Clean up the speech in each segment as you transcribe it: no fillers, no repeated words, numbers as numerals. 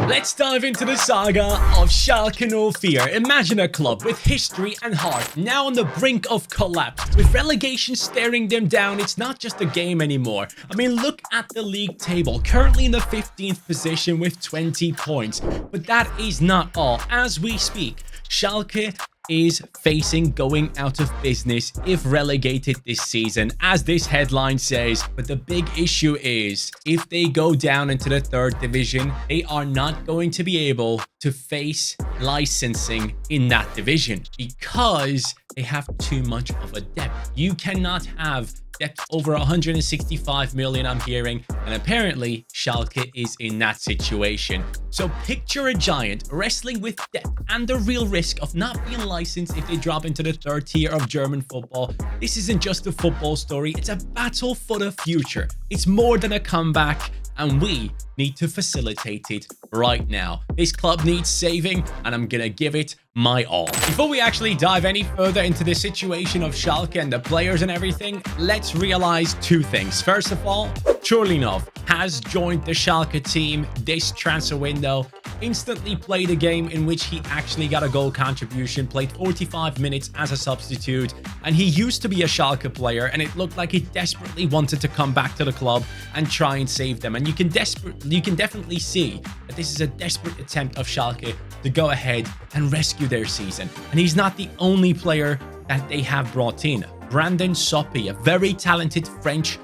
Let's dive into the saga of Schalke 04. Imagine a club with history and heart, now on the brink of collapse. With relegation staring them down, it's not just a game anymore. I mean, look at the league table, currently in the 15th position with 20 points. But that is not all. As we speak, Schalke is facing going out of business if relegated this season, as this headline says. But the big issue is, if they go down into the third division, they are not going to be able to face licensing in that division because they have too much of a depth. You cannot have depth over 165 million, I'm hearing, and apparently Schalke is in that situation. So picture a giant wrestling with depth and the real risk of not being licensed if they drop into the third tier of German football. This isn't just a football story, it's a battle for the future. It's more than a comeback, and we need to facilitate it right now. This club needs saving, and I'm gonna give it my all. Before we actually dive any further into the situation of Schalke and the players and everything, let's realize two things. First of all, Churlinov has joined the Schalke team this transfer window. Instantly played a game in which he actually got a goal contribution, played 45 minutes as a substitute, and he used to be a Schalke player, and it looked like he desperately wanted to come back to the club and try and save them. And you can definitely see that this is a desperate attempt of Schalke to go ahead and rescue their season. And he's not the only player that they have brought in. Brandon Soppy, a very talented French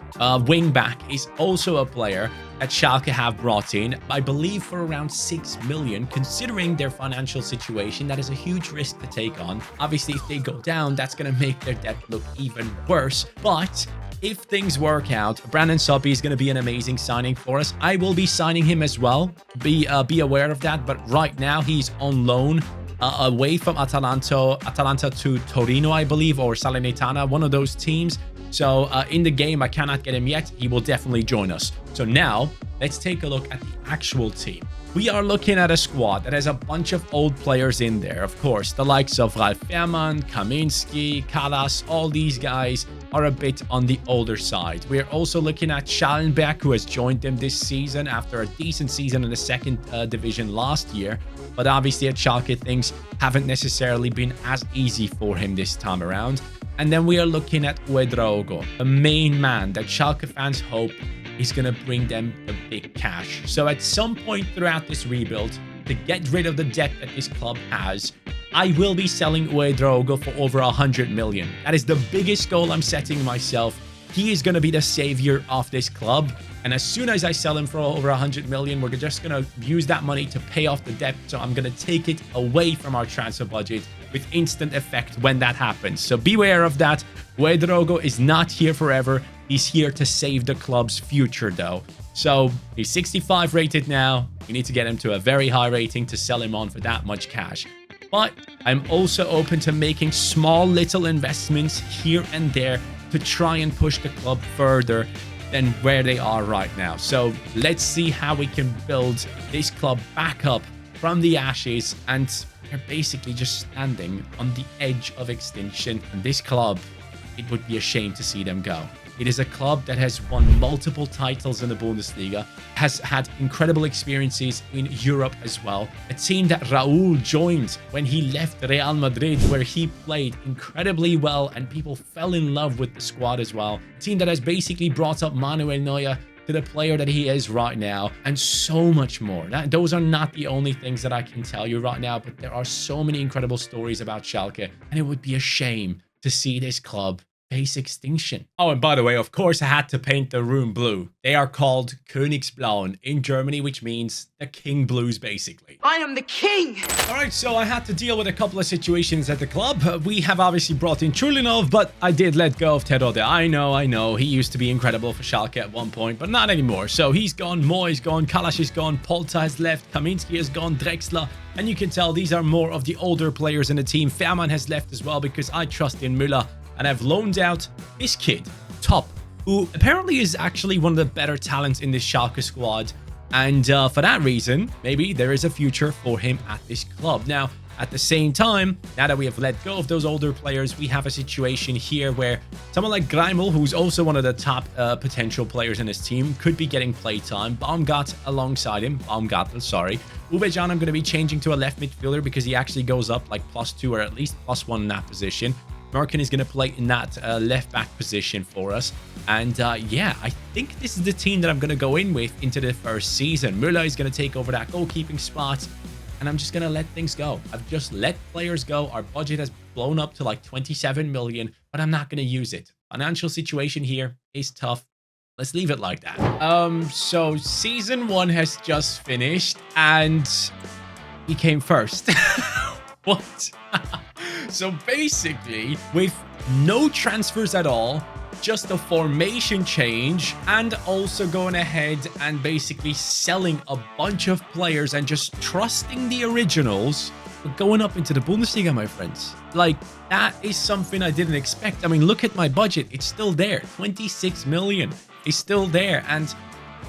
wing-back, is also a player that Schalke have brought in, I believe for around 6 million. Considering their financial situation, that is a huge risk to take on. Obviously, if they go down, that's going to make their depth look even worse. But if things work out, Brandon Soppy is going to be an amazing signing for us. I will be signing him as well. Be aware of that. But right now, he's on loan away from Atalanta to Torino, I believe, or Salernitana, one of those teams. So in the game, I cannot get him yet. He will definitely join us. So now, let's take a look at the actual team. We are looking at a squad that has a bunch of old players in there. Of course, the likes of Ralf Fährmann, Kaminski, Kallas, all these guys are a bit on the older side. We're also looking at Schallenberg, who has joined them this season after a decent season in the second division last year. But obviously at Schalke, things haven't necessarily been as easy for him this time around. And then we are looking at Ouedraogo, the main man that Schalke fans hope is going to bring them the big cash. So at some point throughout this rebuild, to get rid of the debt that this club has, I will be selling Ouedraogo for over 100 million. That is the biggest goal I'm setting myself. He is going to be the savior of this club. And as soon as I sell him for over 100 million, we're just going to use that money to pay off the debt. So I'm going to take it away from our transfer budget with instant effect when that happens. So beware of that. Ouedraogo is not here forever. He's here to save the club's future, though. So he's 65 rated now. We need to get him to a very high rating to sell him on for that much cash. But I'm also open to making small little investments here and there to try and push the club further than where they are right now. So let's see how we can build this club back up from the ashes, and they're basically just standing on the edge of extinction. And this club, it would be a shame to see them go. It is a club that has won multiple titles in the Bundesliga, has had incredible experiences in Europe as well. A team that Raúl joined when he left Real Madrid, where he played incredibly well and people fell in love with the squad as well. A team that has basically brought up Manuel Neuer to the player that he is right now, and so much more. Those are not the only things that I can tell you right now, but there are so many incredible stories about Schalke, and it would be a shame to see this club face extinction. Oh, and by the way, of course, I had to paint the room blue. They are called Königsblauen in Germany, which means the King Blues, basically. I am the king! Alright, so I had to deal with a couple of situations at the club. We have obviously brought in Churlinov, but I did let go of Terode. I know. He used to be incredible for Schalke at one point, but not anymore. So he's gone, Moy is gone, Kallas is gone, Polta has left, Kaminski is gone, Drexler. And you can tell these are more of the older players in the team. Fährmann has left as well because I trust in Müller. And I've loaned out this kid, Top, who apparently is actually one of the better talents in this Schalke squad. And for that reason, maybe there is a future for him at this club. Now, at the same time, now that we have let go of those older players, we have a situation here where someone like Greimel, who's also one of the top potential players in his team, could be getting playtime. Baumgartl alongside him, Uwejan, I'm going to be changing to a left midfielder because he actually goes up like +2 or at least +1 in that position. Merkin is going to play in that left back position for us. And yeah, I think this is the team that I'm going to go in with into the first season. Müller is going to take over that goalkeeping spot. And I'm just going to let things go. I've just let players go. Our budget has blown up to like 27 million, but I'm not going to use it. Financial situation here is tough. Let's leave it like that. So season 1 has just finished and he came first. What? So basically, with no transfers at all, just a formation change, and also going ahead and basically selling a bunch of players and just trusting the originals, we're going up into the Bundesliga, my friends. Like, that is something I didn't expect. I mean, look at my budget. It's still there. 26 million is still there. And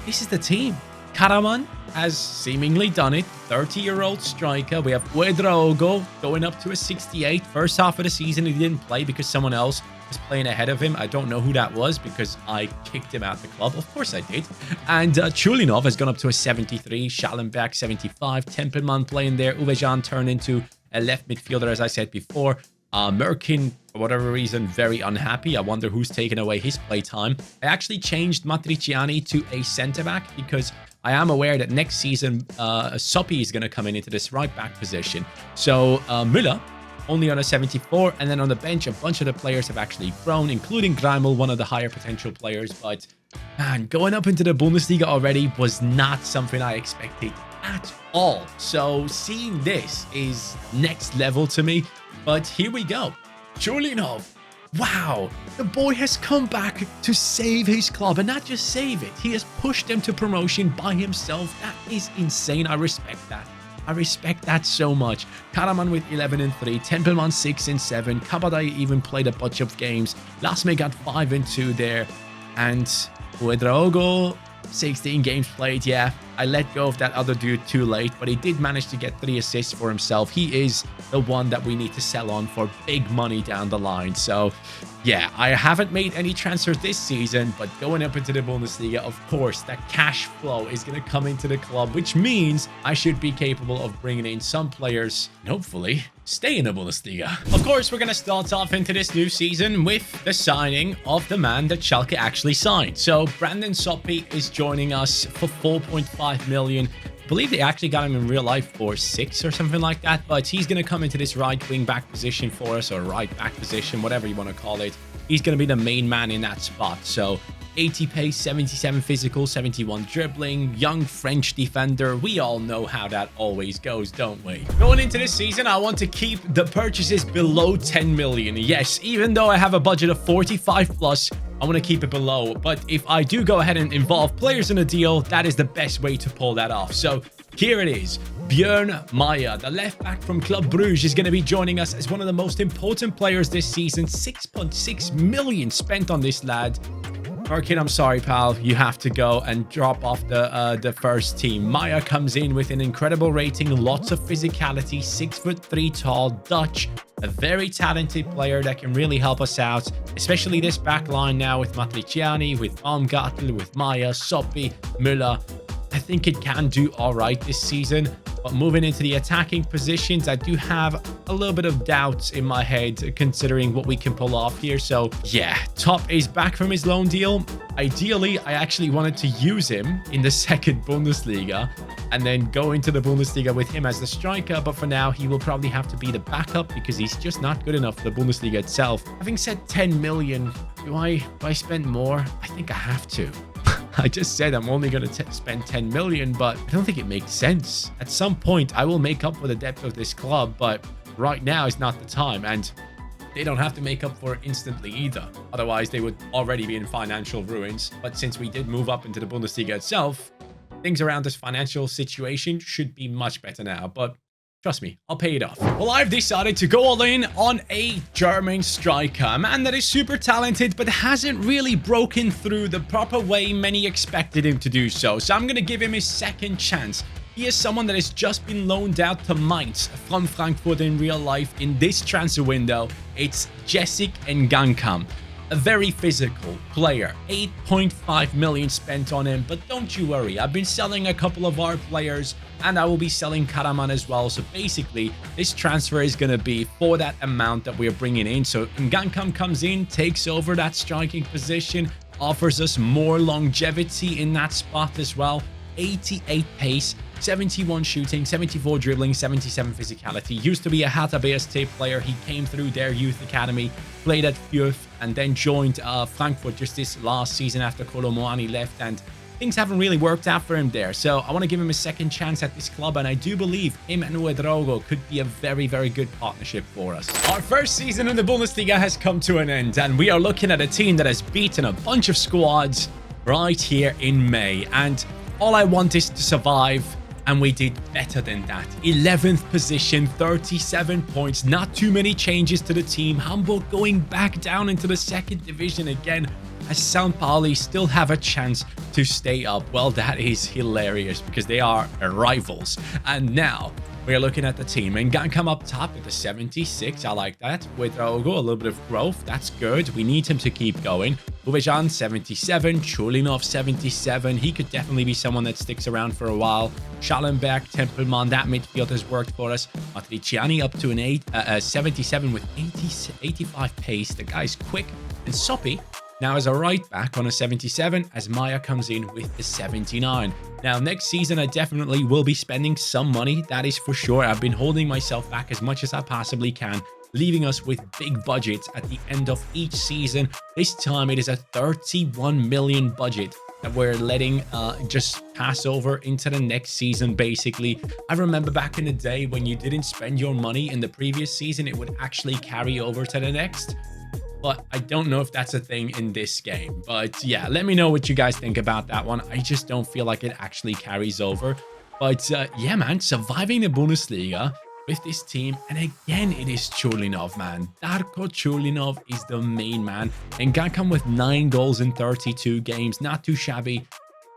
this is the team. Karaman has seemingly done it. 30-year-old striker. We have Ouedraogo going up to a 68. First half of the season, he didn't play because someone else was playing ahead of him. I don't know who that was because I kicked him out the club. Of course I did. And Chulinov has gone up to a 73. Schallenberg, 75. Tempelmann playing there. Uwejan turned into a left midfielder, as I said before. Merkin, for whatever reason, very unhappy. I wonder who's taken away his playtime. I actually changed Matriciani to a centre-back because I am aware that next season, Soppy is going to come into this right-back position. So, Müller, only on a 74. And then on the bench, a bunch of the players have actually grown, including Greimel, one of the higher potential players. But, man, going up into the Bundesliga already was not something I expected at all. So, seeing this is next level to me. But here we go. Chulinov. Wow, the boy has come back to save his club, and not just save it. He has pushed them to promotion by himself. That is insane. I respect that. I respect that so much. Karaman with 11 and 3, Tempelmann 6 and 7. Kabadai even played a bunch of games. Lasme got 5 and 2 there, and Ouedraogo 16 games played. Yeah, I let go of that other dude too late, but he did manage to get 3 assists for himself. He is the one that we need to sell on for big money down the line. So yeah, I haven't made any transfers this season, but going up into the Bundesliga, of course, that cash flow is going to come into the club, which means I should be capable of bringing in some players and hopefully stay in the Bundesliga. Of course, we're going to start off into this new season with the signing of the man that Schalke actually signed. So Brandon Soppy is joining us for 4.5 million. I believe they actually got him in real life for 6 or something like that, but he's going to come into this right wing back position for us, or right back position, whatever you want to call it. He's going to be the main man in that spot. So 80 pace, 77 physical, 71 dribbling, young French defender. We all know how that always goes, don't we? Going into this season, I want to keep the purchases below 10 million. Yes, even though I have a budget of 45 plus, I want to keep it below. But if I do go ahead and involve players in a deal, that is the best way to pull that off. So here it is. Björn Meyer, the left back from Club Brugge, is going to be joining us as one of the most important players this season. 6.6 million spent on this lad. Merkin, I'm sorry, pal. You have to go and drop off the first team. Meyer comes in with an incredible rating, lots of physicality, 6'3" tall, Dutch, a very talented player that can really help us out, especially this back line now with Matriciani, with Baumgartel, with Meyer, Soppy, Müller. I think it can do all right this season. But moving into the attacking positions, I do have a little bit of doubts in my head considering what we can pull off here. So yeah, Top is back from his loan deal. Ideally, I actually wanted to use him in the second Bundesliga and then go into the Bundesliga with him as the striker. But for now, he will probably have to be the backup because he's just not good enough for the Bundesliga itself. Having said 10 million, do I spend more? I think I have to. I just said I'm only going to spend 10 million, but I don't think it makes sense. At some point, I will make up for the depth of this club, but right now is not the time, and they don't have to make up for it instantly either. Otherwise, they would already be in financial ruins. But since we did move up into the Bundesliga itself, things around this financial situation should be much better now, but trust me, I'll pay it off. Well, I've decided to go all in on a German striker, a man that is super talented, but hasn't really broken through the proper way many expected him to do so. So I'm going to give him his second chance. He is someone that has just been loaned out to Mainz from Frankfurt in real life in this transfer window. It's Jessic Ngankam. A very physical player. 8.5 million spent on him, but don't you worry. I've been selling a couple of our players, and I will be selling Karaman as well. So basically, this transfer is going to be for that amount that we're bringing in. So Ngankam comes in, takes over that striking position, offers us more longevity in that spot as well. 88 pace, 71 shooting, 74 dribbling, 77 physicality. Used to be a Hertha BSC player. He came through their youth academy, played at Fürth, and then joined Frankfurt just this last season after Kolomoani left, and things haven't really worked out for him there. So I want to give him a second chance at this club, and I do believe him and Ouedraogo could be a very, very good partnership for us. Our first season in the Bundesliga has come to an end, and we are looking at a team that has beaten a bunch of squads right here in May, and all I want is to survive, and we did better than that. 11th position, 37 points, not too many changes to the team. Hamburg going back down into the second division again, as St. Pauli still have a chance to stay up. Well, that is hilarious because they are rivals. And now we're looking at the team, and Ngankam up top with the 76. I like that. With Ouedraogo, a little bit of growth. That's good. We need him to keep going. Uvejan, 77. Chulinov, 77. He could definitely be someone that sticks around for a while. Schallenberg, Tempelmann, that midfield has worked for us. Matriciani up to an 77 with 85 pace. The guy's quick. And Soppy now as a right back on a 77, as Maya comes in with the 79. Now, next season, I definitely will be spending some money. That is for sure. I've been holding myself back as much as I possibly can, leaving us with big budgets at the end of each season. This time, it is a 31 million budget that we're letting just pass over into the next season, basically. I remember back in the day when you didn't spend your money in the previous season, it would actually carry over to the next. But I don't know if that's a thing in this game. But yeah, let me know what you guys think about that one. I just don't feel like it actually carries over. But yeah, man, surviving the Bundesliga with this team. And again, it is Chulinov, man. Darko Chulinov is the main man. And Ngankam with 9 goals in 32 games. Not too shabby.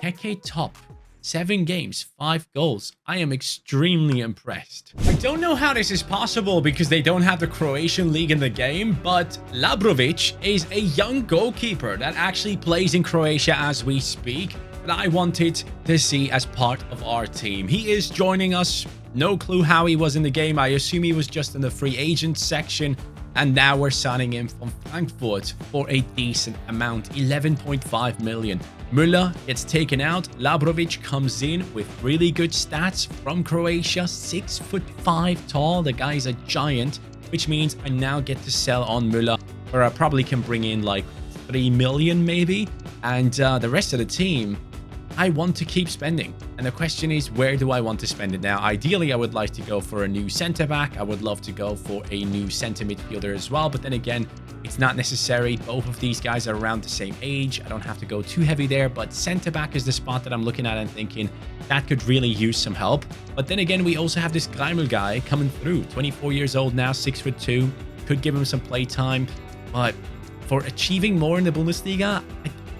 Keke top. 7 games, 5 goals. I am extremely impressed. I don't know how this is possible because they don't have the Croatian league in the game, but Labrovic is a young goalkeeper that actually plays in Croatia as we speak, that I wanted to see as part of our team. He is joining us. No clue how he was in the game. I assume he was just in the free agent section. And now we're signing him from Frankfurt for a decent amount, 11.5 million. Müller gets taken out. Labrovic comes in with really good stats from Croatia, 6'5" tall. The guy's a giant, which means I now get to sell on Müller, where I probably can bring in like 3 million maybe. And the rest of the team, I want to keep spending. And the question is, where do I want to spend it now? Ideally, I would like to go for a new centre-back. I would love to go for a new centre midfielder as well. But then again, it's not necessary. Both of these guys are around the same age. I don't have to go too heavy there. But centre-back is the spot that I'm looking at and thinking that could really use some help. But then again, we also have this Greimel guy coming through. 24 years old now, 6'2". Could give him some play time. But for achieving more in the Bundesliga,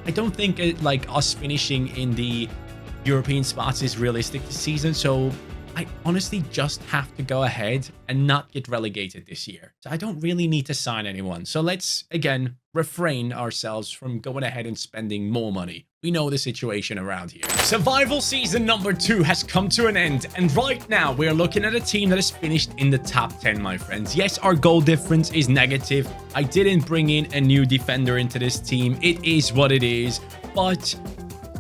I don't think like us finishing in the European spots is realistic this season. So I honestly just have to go ahead and not get relegated this year. So I don't really need to sign anyone. So let's, again, refrain ourselves from going ahead and spending more money. We know the situation around here. Survival season number 2 has come to an end. And right now, we're looking at a team that is finished in the top 10, my friends. Yes, our goal difference is negative. I didn't bring in a new defender into this team. It is what it is. But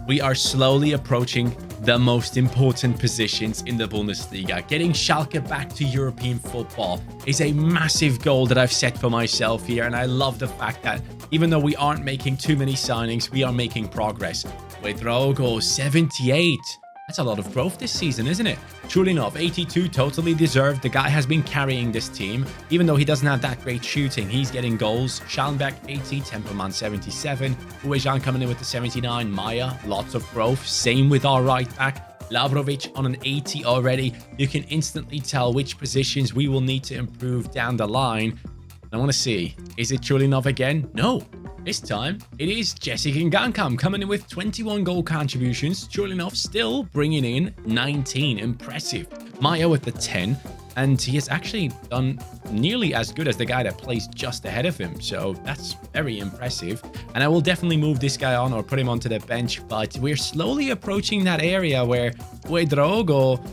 we are slowly approaching the most important positions in the Bundesliga. Getting Schalke back to European football is a massive goal that I've set for myself here, and I love the fact that even though we aren't making too many signings, we are making progress. With Rogo, 78. That's a lot of growth this season, isn't it? Chulinov, 82, totally deserved. The guy has been carrying this team. Even though he doesn't have that great shooting, he's getting goals. Schallenberg, 80. Tempelmann, 77. Uejan coming in with the 79. Maya, lots of growth. Same with our right back. Labrovic on an 80 already. You can instantly tell which positions we will need to improve down the line. I want to see, is it Chulinov again? No. This time, it is Jessica Ngankam coming in with 21 goal contributions. Chulinov still bringing in 19. Impressive. Maya with the 10. And he has actually done nearly as good as the guy that plays just ahead of him. So that's very impressive. And I will definitely move this guy on or put him onto the bench. But we're slowly approaching that area where Ouedraogo,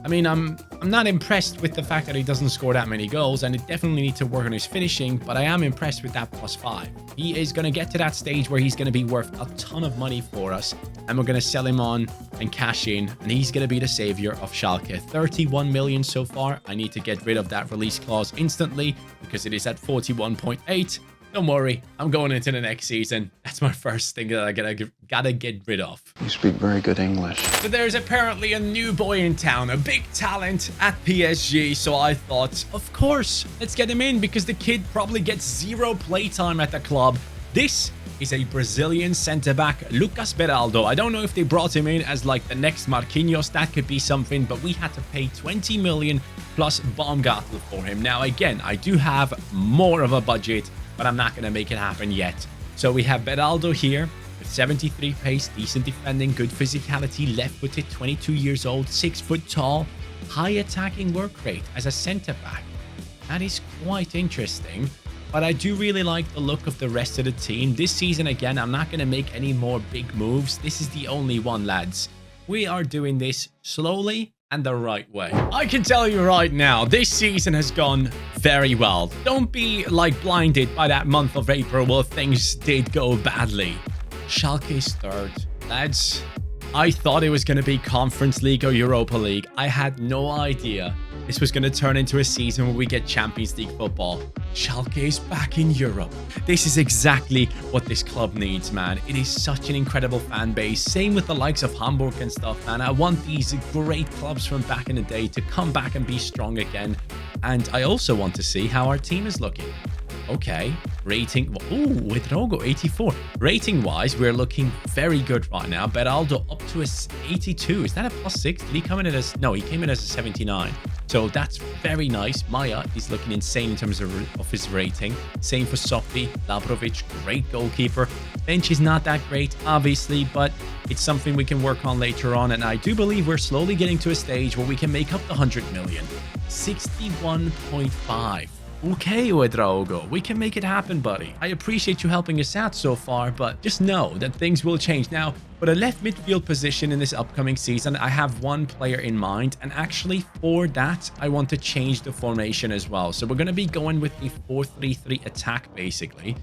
I mean, I'm not impressed with the fact that he doesn't score that many goals, and it definitely needs to work on his finishing, but I am impressed with that +5. He is going to get to that stage where he's going to be worth a ton of money for us, and we're going to sell him on and cash in, and he's going to be the savior of Schalke. 31 million so far. I need to get rid of that release clause instantly because it is at 41.8. Don't worry, I'm going into the next season. That's my first thing that I gotta get rid of. You speak very good English. So there's apparently a new boy in town, a big talent at PSG. So I thought, of course, let's get him in because the kid probably gets 0 playtime at the club. This is a Brazilian centre-back, Lucas Beraldo. I don't know if they brought him in as like the next Marquinhos. That could be something, but we had to pay 20 million plus Baumgartel for him. Now, again, I do have more of a budget, but I'm not going to make it happen yet. So we have Beraldo here with 73 pace, decent defending, good physicality, left-footed, 22 years old, 6 foot tall, high attacking work rate as a centre-back. That is quite interesting, but I do really like the look of the rest of the team. This season, again, I'm not going to make any more big moves. This is the only one, lads. We are doing this slowly and the right way. I can tell you right now, this season has gone very well. Don't be like blinded by that month of April where things did go badly. Schalke is third. Lads, I thought it was going to be Conference League or Europa League. I had no idea this was going to turn into a season where we get Champions League football. Schalke is back in Europe. This is exactly what this club needs, man. It is such an incredible fan base. Same with the likes of Hamburg and stuff, man. I want these great clubs from back in the day to come back and be strong again. And I also want to see how our team is looking. Okay, rating. Ooh, with Rogo 84. Rating wise, we're looking very good right now. Beraldo up to a 82. Is that a +6? Did he come in as? No, he came in as a 79. So that's very nice. Maya is looking insane in terms of his rating. Same for Sofi, Labrovic, great goalkeeper. Bench is not that great, obviously, but it's something we can work on later on. And I do believe we're slowly getting to a stage where we can make up the 100 million. 61.5. Okay, Ouedraogo, we can make it happen, buddy. I appreciate you helping us out so far, but just know that things will change. Now, for the left midfield position in this upcoming season, I have one player in mind, and actually for that, I want to change the formation as well. So we're going to be going with the 4-3-3 attack, basically.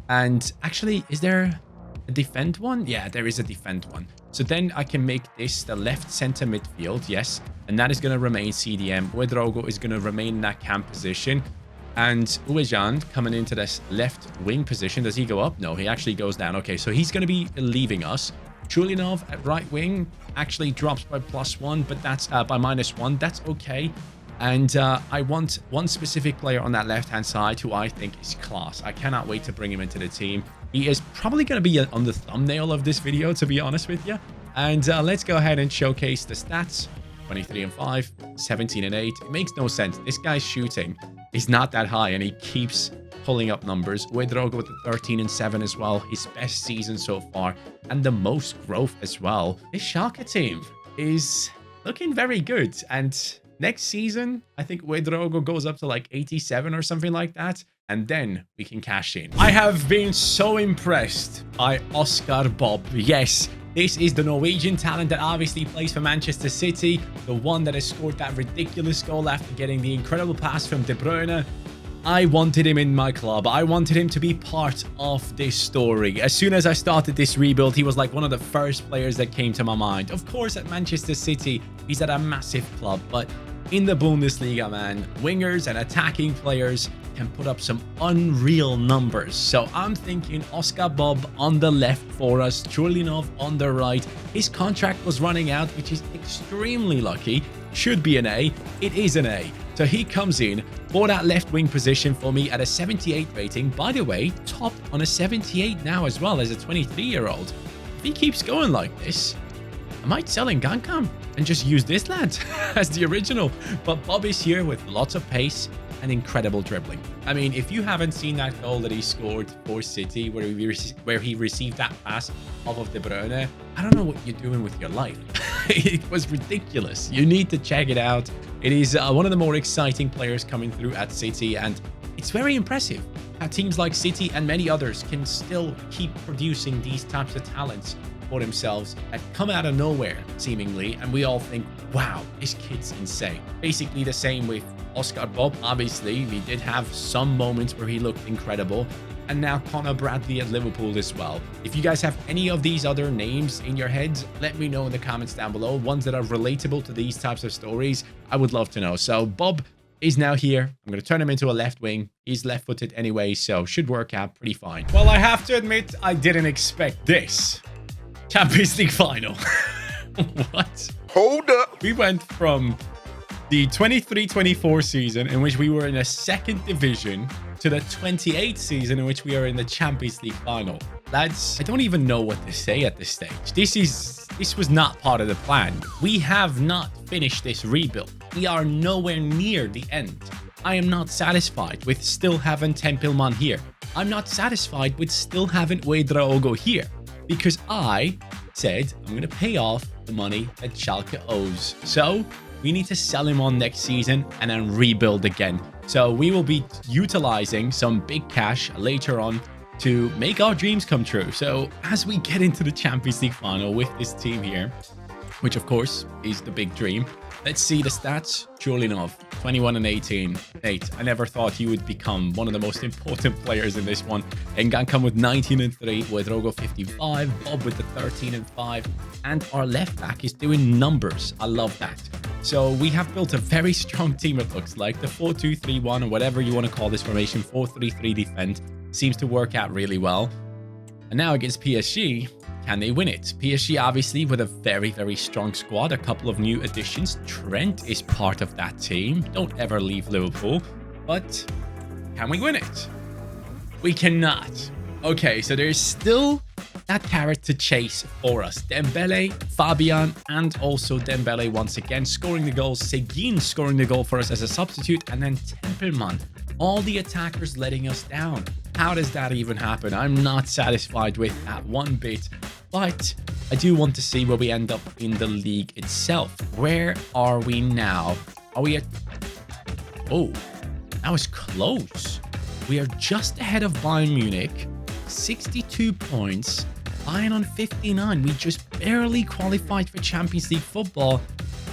And actually, is there a defend one? Yeah, there is a defend one. So then I can make this the left center midfield, yes, and that is going to remain CDM. Ouedraogo is going to remain in that cam position. And Uejan coming into this left wing position. Does he go up? No, he actually goes down. Okay, so he's going to be leaving us. Chulinov at right wing actually drops by +1, but that's by -1. That's okay. And I want one specific player on that left-hand side who I think is class. I cannot wait to bring him into the team. He is probably going to be on the thumbnail of this video, to be honest with you. And let's go ahead and showcase the stats. 23-5, 17-8. It makes no sense. This guy's shooting is not that high, and he keeps pulling up numbers. Ouedraogo with the 13-7 as well. His best season so far, and the most growth as well. This Schalke team is looking very good, and next season, I think Ouedraogo goes up to like 87 or something like that, and then we can cash in. I have been so impressed by Oscar Bob. Yes, this is the Norwegian talent that obviously plays for Manchester City, the one that has scored that ridiculous goal after getting the incredible pass from De Bruyne. I wanted him in my club. I wanted him to be part of this story. As soon as I started this rebuild, he was like one of the first players that came to my mind. Of course, at Manchester City, he's at a massive club, but in the Bundesliga, man, wingers and attacking players can put up some unreal numbers. So I'm thinking Oscar Bob on the left for us, Chulinov on the right. His contract was running out, which is extremely lucky. Should be an A. It is an A. So he comes in for that left wing position for me at a 78 rating. By the way, top on a 78 now as well as a 23-year-old. If he keeps going like this, I might sell in Gankam and just use this lad as the original. But Bob is here with lots of pace and incredible dribbling. I mean, if you haven't seen that goal that he scored for City, where he received that pass off of De Bruyne, I don't know what you're doing with your life. It was ridiculous. You need to check it out. It is one of the more exciting players coming through at City, and it's very impressive how teams like City and many others can still keep producing these types of talents for themselves that come out of nowhere, seemingly, and we all think, wow, this kid's insane. Basically the same with Oscar Bob. Obviously, we did have some moments where he looked incredible, and now Connor Bradley at Liverpool as well. If you guys have any of these other names in your heads, let me know in the comments down below, ones that are relatable to these types of stories. I would love to know. So Bob is now here. I'm going to turn him into a left wing. He's left-footed anyway, so should work out pretty fine. Well, I have to admit, I didn't expect this. Champions League final. What? Hold up. We went from the 23-24 season, in which we were in a second division, to the 28th season, in which we are in the Champions League final. Lads, I don't even know what to say at this stage. This was not part of the plan. We have not finished this rebuild. We are nowhere near the end. I am not satisfied with still having Tempelmann here. I'm not satisfied with still having Ouedraogo here, because I said I'm going to pay off the money that Schalke owes. So we need to sell him on next season and then rebuild again. So we will be utilizing some big cash later on to make our dreams come true. So as we get into the Champions League final with this team here, which of course is the big dream, let's see the stats. Julinov, 21 and 18. Nate, I never thought you would become one of the most important players in this one. Engan with 19 and 3, Ouedraogo 55, Bob with the 13 and 5, and our left back is doing numbers. I love that. So we have built a very strong team, it looks like. The 4-2-3-1, or whatever you want to call this formation, 4-3-3 defend, seems to work out really well. And now against PSG, can they win it? PSG obviously with a very, very strong squad, a couple of new additions. Trent is part of that team. Don't ever leave Liverpool. But can we win it? We cannot. Okay, so there's still that carrot to chase for us. Dembele, Fabian, and also Dembele once again scoring the goals. Seguin scoring the goal for us as a substitute, and then Tempelmann. All the attackers letting us down. How does that even happen? I'm not satisfied with that one bit, but I do want to see where we end up in the league itself. Where are we now? Are we at... Oh, that was close. We are just ahead of Bayern Munich, 62 points, Bayern on 59. We just barely qualified for Champions League football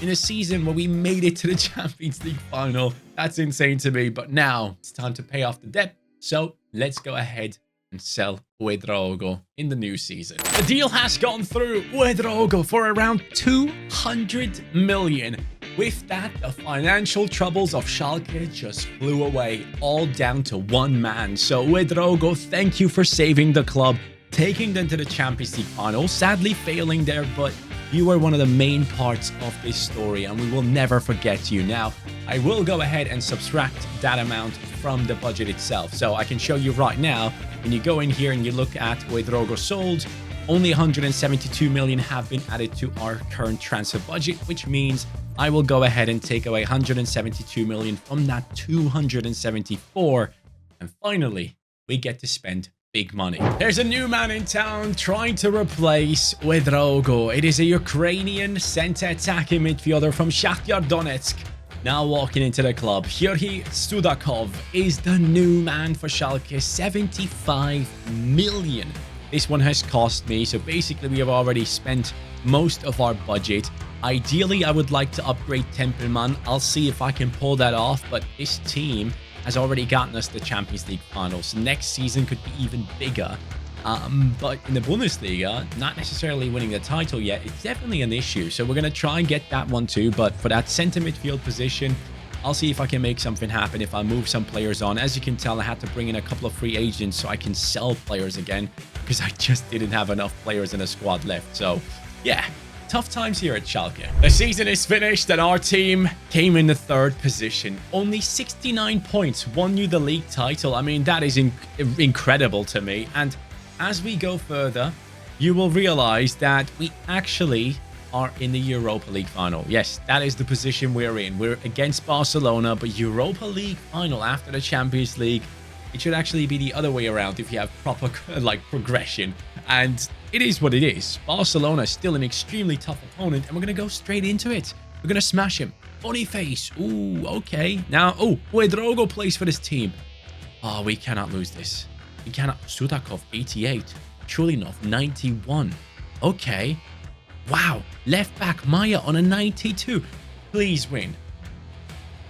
in a season where we made it to the Champions League final. That's insane to me, but now it's time to pay off the debt. So let's go ahead and sell Ouedraogo in the new season. The deal has gone through. Ouedraogo for around 200 million. With that, the financial troubles of Schalke just flew away, all down to one man. So Ouedraogo, thank you for saving the club, taking them to the Champions League final. Sadly failing there, but you were one of the main parts of this story, and we will never forget you. Now, I will go ahead and subtract that amount from the budget itself. So I can show you right now, when you go in here and you look at Ouedraogo sold, only 172 million have been added to our current transfer budget, which means I will go ahead and take away 172 million from that 274. And finally, we get to spend big money. There's a new man in town trying to replace Ouedraogo. It is a Ukrainian center attacking midfielder from Shakhtar Donetsk. Now walking into the club, Yuri Sudakov is the new man for Schalke. 75 million. This one has cost me, so basically we have already spent most of our budget. Ideally, I would like to upgrade Tempelmann. I'll see if I can pull that off, but this team has already gotten us the Champions League finals. Next season could be even bigger. But in the Bundesliga, not necessarily winning the title yet, it's definitely an issue. So we're going to try and get that one too. But for that center midfield position, I'll see if I can make something happen if I move some players on. As you can tell, I had to bring in a couple of free agents so I can sell players again, because I just didn't have enough players in the squad left. So yeah, tough times here at Schalke. The season is finished and our team came in the third position. Only 69 points, won you the league title. I mean, that is incredible to me. And as we go further, you will realize that we actually are in the Europa League final. Yes, that is the position we're in. We're against Barcelona, but Europa League final after the Champions League. It should actually be the other way around if you have proper like progression. And it is what it is. Barcelona is still an extremely tough opponent, and we're going to go straight into it. We're going to smash him. Funny face. Ooh, okay. Now, oh, Pedrogo plays for this team. Oh, we cannot lose this. We cannot. Sudakov, 88. Chulinov, 91. Okay. Wow. Left back Maya on a 92. Please win.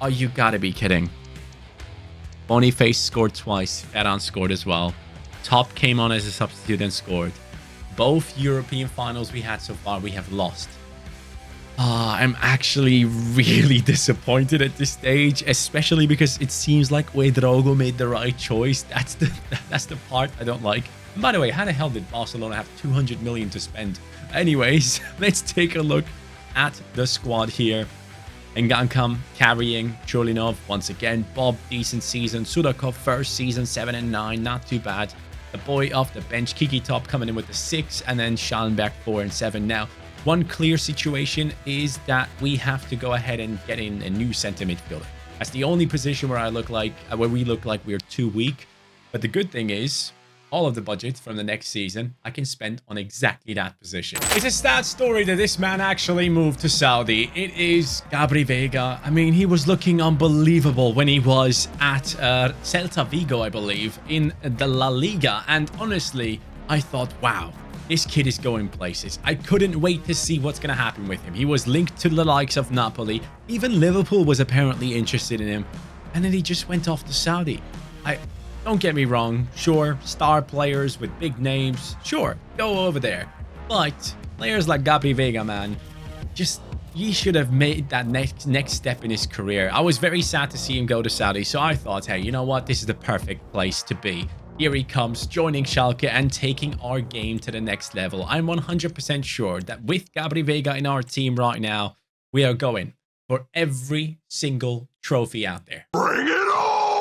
Oh, you gotta be kidding. Boniface scored twice. Ferran scored as well. Top came on as a substitute and scored. Both European finals we had so far, we have lost. I'm actually really disappointed at this stage, especially because it seems like Pedrogo made the right choice. That's the part I don't like. And by the way, how the hell did Barcelona have 200 million to spend? Anyways, let's take a look at the squad here. Ngankam carrying, Chulinov once again, Bob decent season, Sudakov first season 7 and 9, not too bad. The boy off the bench, Kiki Top coming in with the 6, and then Schallenberg 4 and 7. Now, one clear situation is that we have to go ahead and get in a new center midfielder. That's the only position where we look like we're too weak. But the good thing is, all of the budget from the next season, I can spend on exactly that position. It's a sad story that this man actually moved to Saudi. It is Gabri Vega. I mean, he was looking unbelievable when he was at Celta Vigo, I believe, in the La Liga. And honestly, I thought, wow, this kid is going places. I couldn't wait to see what's going to happen with him. He was linked to the likes of Napoli. Even Liverpool was apparently interested in him. And then he just went off to Saudi. Don't get me wrong, sure, star players with big names, sure, go over there. But players like Gabri Vega, man, he should have made that next step in his career. I was very sad to see him go to Saudi, so I thought, hey, you know what? This is the perfect place to be. Here he comes, joining Schalke and taking our game to the next level. I'm 100% sure that with Gabri Vega in our team right now, we are going for every single trophy out there. Bring it on!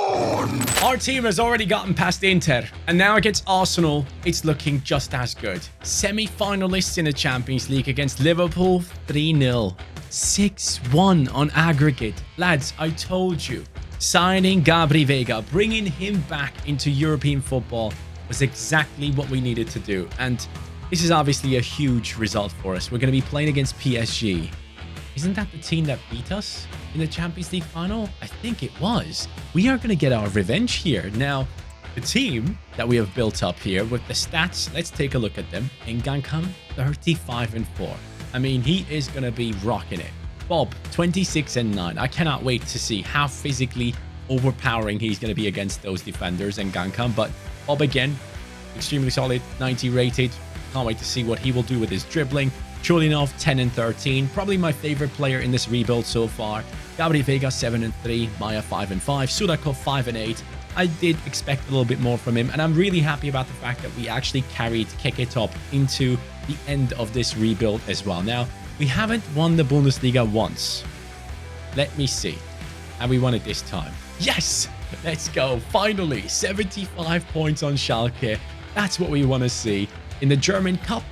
Our team has already gotten past Inter, and now against Arsenal, it's looking just as good. Semi-finalists in the Champions League against Liverpool, 3-0. 6-1 on aggregate. Lads, I told you, signing Gabri Vega, bringing him back into European football was exactly what we needed to do. And this is obviously a huge result for us. We're going to be playing against PSG. Isn't that the team that beat us in the Champions League final? I think it was. We are going to get our revenge here. Now, the team that we have built up here with the stats, let's take a look at them. Ngankam, 35 and 4. I mean, he is going to be rocking it. Bob, 26 and 9. I cannot wait to see how physically overpowering he's going to be against those defenders and Ngankam. But Bob, again, extremely solid, 90 rated. Can't wait to see what he will do with his dribbling. Chulinov, 10 and 13. Probably my favorite player in this rebuild so far. Gabri Vega, 7 and 3. Maya, 5 and 5. Sudakov, 5 and 8. I did expect a little bit more from him, and I'm really happy about the fact that we actually carried Keketop into the end of this rebuild as well. Now, we haven't won the Bundesliga once. Let me see. And we won it this time. Yes! Let's go. Finally, 75 points on Schalke. That's what we want to see. In the German Cup,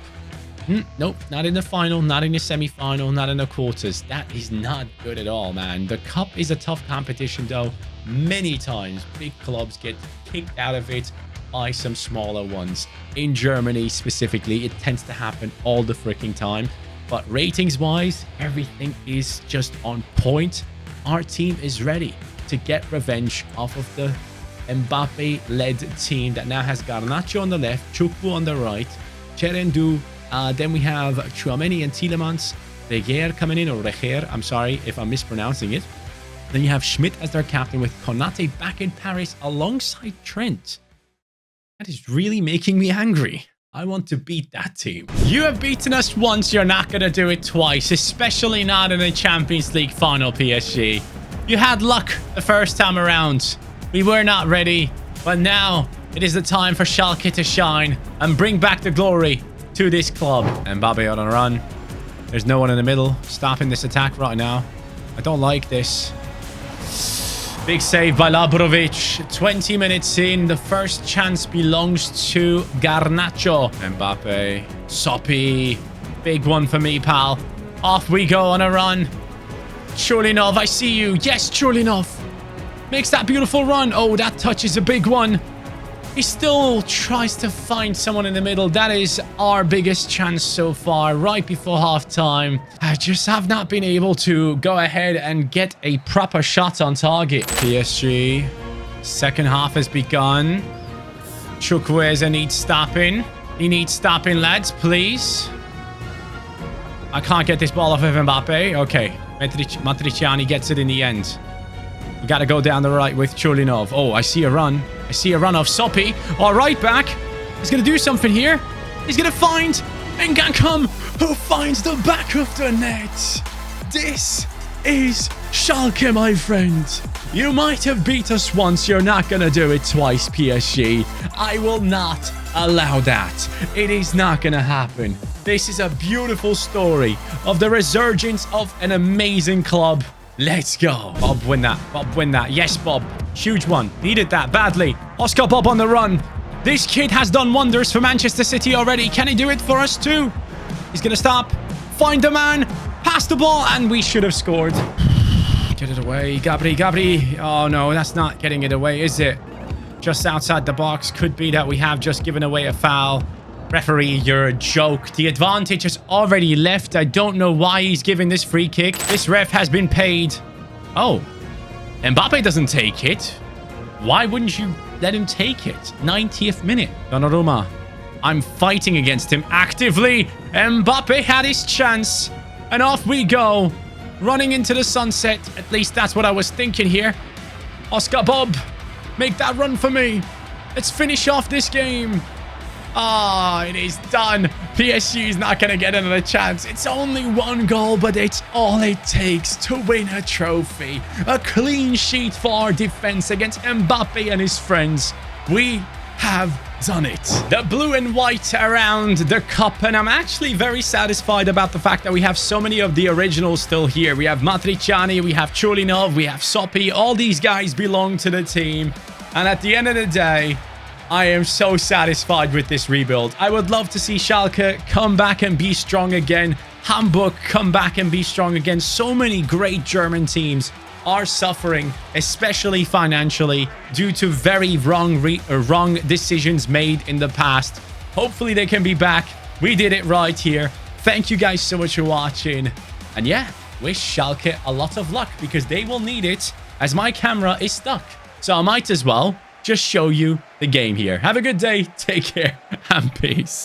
nope, not in the final, not in the semi-final, not in the quarters. That is not good at all, man. The Cup is a tough competition, though. Many times, big clubs get kicked out of it by some smaller ones. In Germany, specifically, it tends to happen all the freaking time. But ratings-wise, everything is just on point. Our team is ready to get revenge off of the Mbappe-led team that now has Garnacho on the left, Chukwu on the right, Cherendu. Then we have Chouameni and Tielemans. Reger coming in, or Reger, I'm sorry if I'm mispronouncing it. Then you have Schmidt as their captain with Konate back in Paris alongside Trent. That is really making me angry. I want to beat that team. You have beaten us once, you're not going to do it twice, especially not in a Champions League final, PSG. You had luck the first time around. We were not ready, but now it is the time for Schalke to shine and bring back the glory to this club. Mbappe on a run. There's no one in the middle stopping this attack right now. I don't like this. Big save by Labrovic. 20 minutes in. The first chance belongs to Garnacho. Mbappe. Soppy. Big one for me, pal. Off we go on a run. Cholinov, I see you. Yes, Cholinov. Makes that beautiful run. Oh, that touch is a big one. He still tries to find someone in the middle. That is our biggest chance so far, right before halftime. I just have not been able to go ahead and get a proper shot on target. PSG. Second half has begun. Chukwueze needs stopping. He needs stopping, lads, please. I can't get this ball off of Mbappe. Okay. Matriciani gets it in the end. We got to go down the right with Cholinov. Oh, I see a run. I see a run of Soppy. All right, back. He's going to do something here. He's going to find Ngankam, who finds the back of the net. This is Schalke, my friend. You might have beat us once. You're not going to do it twice, PSG. I will not allow that. It is not going to happen. This is a beautiful story of the resurgence of an amazing club. Let's go. Bob, win that. Bob, win that. Yes, Bob. Huge one. Needed that badly. Oscar Bob on the run. This kid has done wonders for Manchester City already. Can he do it for us too? He's going to stop. Find the man. Pass the ball. And we should have scored. Get it away. Gabri. Oh, no. That's not getting it away, is it? Just outside the box. Could be that we have just given away a foul. Referee, you're a joke. The advantage has already left. I don't know why he's giving this free kick. This ref has been paid. Oh, Mbappe doesn't take it. Why wouldn't you let him take it? 90th minute. Donnarumma. I'm fighting against him actively. Mbappe had his chance. And off we go. Running into the sunset. At least that's what I was thinking here. Oscar Bob, make that run for me. Let's finish off this game. Ah, it is done. PSG is not going to get another chance. It's only one goal, but it's all it takes to win a trophy. A clean sheet for our defense against Mbappe and his friends. We have done it. The blue and white around the cup, and I'm actually very satisfied about the fact that we have so many of the originals still here. We have Matriciani, we have Cholinov, we have Soppy. All these guys belong to the team. And at the end of the day, I am so satisfied with this rebuild. I would love to see Schalke come back and be strong again. Hamburg come back and be strong again. So many great German teams are suffering, especially financially, due to very wrong decisions made in the past. Hopefully they can be back. We did it right here. Thank you guys so much for watching. And yeah, wish Schalke a lot of luck because they will need it as my camera is stuck. So I might as well just show you the game here. Have a good day, take care, and peace.